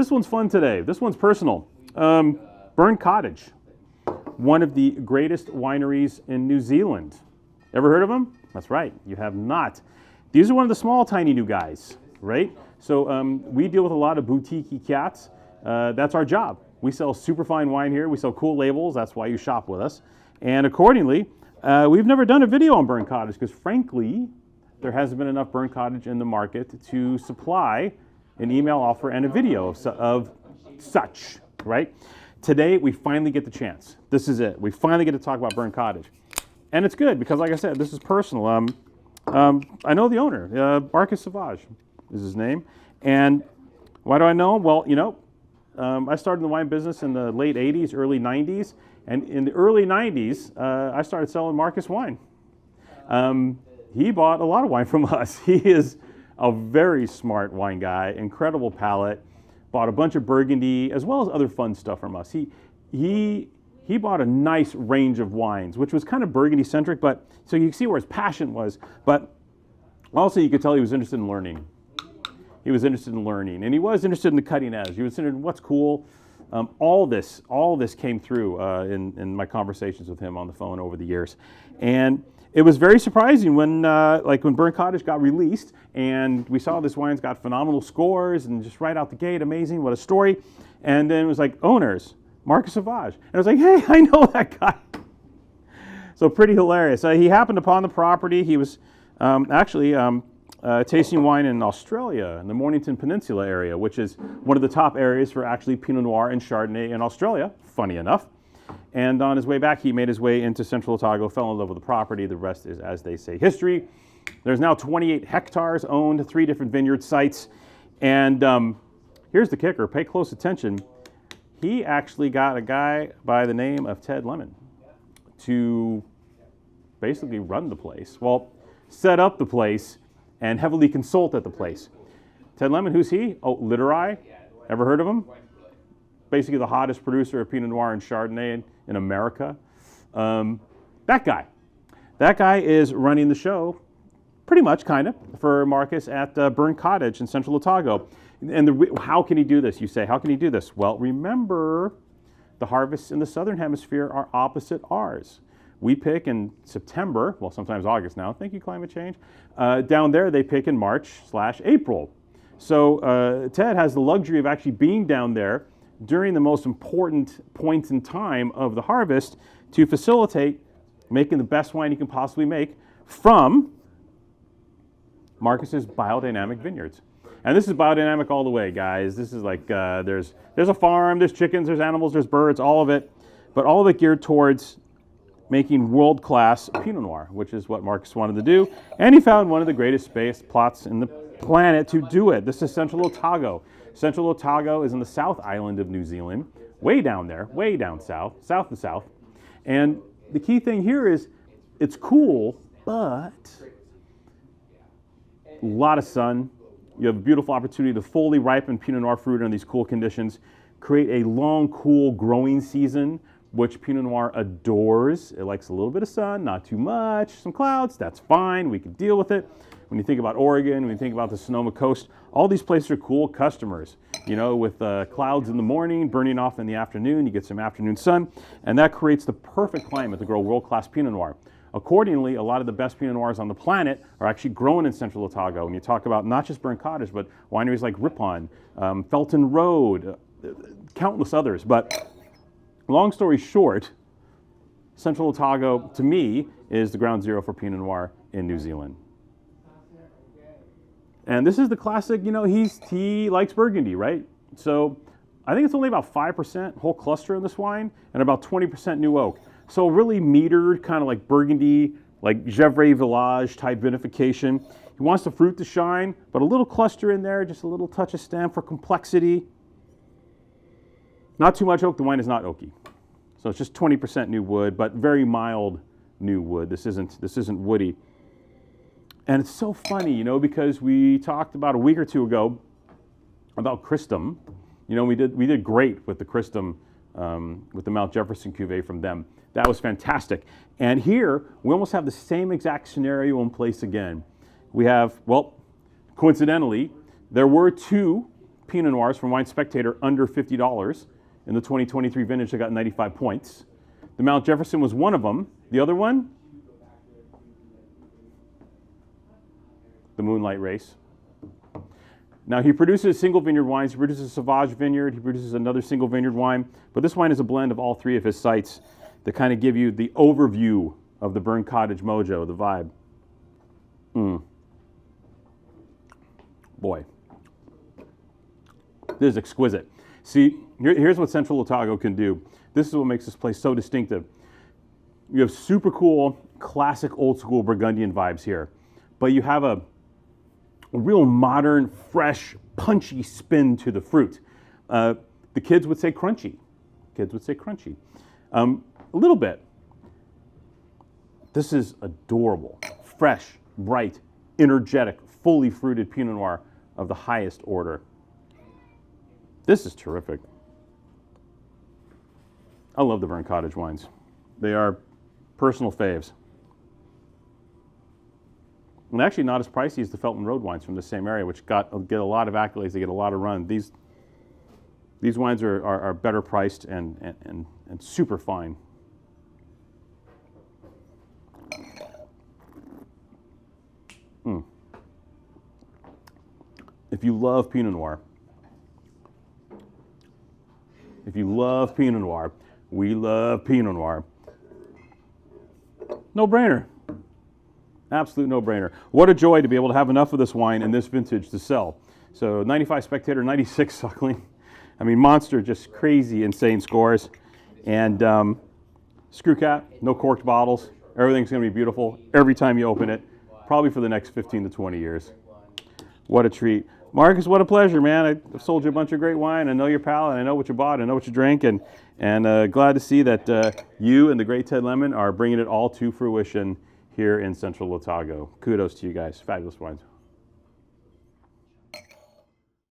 This one's fun today. This one's personal. Burn Cottage, one of the greatest wineries in New Zealand. Ever heard of them? That's right, you have not. These are one of the small, tiny new guys, right? So we deal with a lot of boutique cats. That's our job. We sell super fine wine here. We sell cool labels. That's why you shop with us. And accordingly, we've never done a video on Burn Cottage because frankly, there hasn't been enough Burn Cottage in the market to supply an email offer and a video of such, right? Today, we finally get the chance. This is it. We finally get to talk about Burn Cottage. And it's good because, like I said, this is personal. I know the owner. Marcus Savage is his name. And why do I know him? Well, you know, I started in the wine business in the late 80s, early 90s. And in the early 90s, I started selling Marcus wine. He bought a lot of wine from us. He is a very smart wine guy, incredible palate, bought a bunch of Burgundy as well as other fun stuff from us. He bought a nice range of wines, which was kind of Burgundy centric, but so you can see where his passion was, but also you could tell he was interested in learning. He was interested in learning, and he was interested in the cutting edge. He was interested in what's cool. All this came through in my conversations with him on the phone over the years. And it was very surprising when Burn Cottage got released and we saw this wine's got phenomenal scores and just right out the gate, amazing, what a story. And then it was like, owners, Marcus Savage. And I was like, hey, I know that guy. So pretty hilarious. He happened upon the property. He was tasting wine in Australia, in the Mornington Peninsula area, which is one of the top areas for actually Pinot Noir and Chardonnay in Australia, funny enough. And on his way back, he made his way into Central Otago, fell in love with the property. The rest is, as they say, history. There's now 28 hectares owned, 3 different vineyard sites. And here's the kicker, pay close attention. He actually got a guy by the name of Ted Lemon to basically run the place. Well, set up the place and heavily consult at the place. Ted Lemon, who's he? Oh, Littorai. Ever heard of him? Basically the hottest producer of Pinot Noir and Chardonnay in America. That guy is running the show, pretty much, kind of, for Marcus at Burn Cottage in Central Otago. And how can he do this? You say, how can he do this? Well, remember, the harvests in the Southern Hemisphere are opposite ours. We pick in September, well, sometimes August now, thank you, climate change. Down there, they pick in March/April. So Ted has the luxury of actually being down there during the most important points in time of the harvest to facilitate making the best wine you can possibly make from Marcus's Biodynamic vineyards. And this is biodynamic all the way, guys. This is like, there's a farm, there's chickens, there's animals, there's birds, all of it, but all of it geared towards making world-class Pinot Noir, which is what Marcus wanted to do. And he found one of the greatest space plots in the planet to do it. This is Central Otago. Central Otago is in the South Island of New Zealand, way down there, way down south to south. And the key thing here is it's cool, but a lot of sun. You have a beautiful opportunity to fully ripen Pinot Noir fruit under these cool conditions, create a long, cool growing season, which Pinot Noir adores. It likes a little bit of sun, not too much, some clouds, that's fine, we can deal with it. When you think about Oregon, when you think about the Sonoma Coast, all these places are cool customers. You know, with clouds in the morning, burning off in the afternoon, you get some afternoon sun, and that creates the perfect climate to grow world-class Pinot Noir. Accordingly, a lot of the best Pinot Noirs on the planet are actually grown in Central Otago. When you talk about not just Burn Cottage, but wineries like Ripon, Felton Road, countless others. But long story short, Central Otago, to me, is the ground zero for Pinot Noir in New Zealand. And this is the classic, you know, he likes Burgundy, right? So I think it's only about 5% whole cluster in this wine and about 20% new oak. So really metered, kind of like Burgundy, like Gevrey Village type vinification. He wants the fruit to shine, but a little cluster in there, just a little touch of stem for complexity. Not too much oak, the wine is not oaky. So it's just 20% new wood, but very mild new wood. This isn't woody. And it's so funny, you know, because we talked about a week or two ago about Christum. You know, we did great with the Christum, with the Mount Jefferson cuvee from them. That was fantastic. And here, we almost have the same exact scenario in place again. We have, well, coincidentally, there were 2 Pinot Noirs from Wine Spectator under $50. In the 2023 vintage, they got 95 points. The Mount Jefferson was one of them. The other one, the Moonlight Race. Now, he produces single vineyard wines. He produces a Sauvage vineyard. He produces another single vineyard wine. But this wine is a blend of all three of his sites that kind of give you the overview of the Burn Cottage mojo, the vibe. Boy, this is exquisite. See, here's what Central Otago can do. This is what makes this place so distinctive. You have super cool, classic, old school Burgundian vibes here, but you have a real modern, fresh, punchy spin to the fruit. The kids would say crunchy. Kids would say crunchy. A little bit. This is adorable, fresh, bright, energetic, fully fruited Pinot Noir of the highest order. This is terrific. I love the Burn Cottage wines. They are personal faves. And actually not as pricey as the Felton Road wines from the same area, which get a lot of accolades, they get a lot of run. These wines are better priced and super fine. If you love Pinot Noir, we love Pinot Noir. No brainer. Absolute no brainer. What a joy to be able to have enough of this wine in this vintage to sell. So 95 Spectator, 96 Suckling. I mean, monster, just crazy, insane scores. And Screwcap, no corked bottles. Everything's going to be beautiful every time you open it, probably for the next 15 to 20 years. What a treat. Marcus, what a pleasure, man. I've sold you a bunch of great wine. I know your pal, and I know what you bought, I know what you drank, and glad to see that you and the great Ted Lemon are bringing it all to fruition here in Central Otago. Kudos to you guys. Fabulous wines.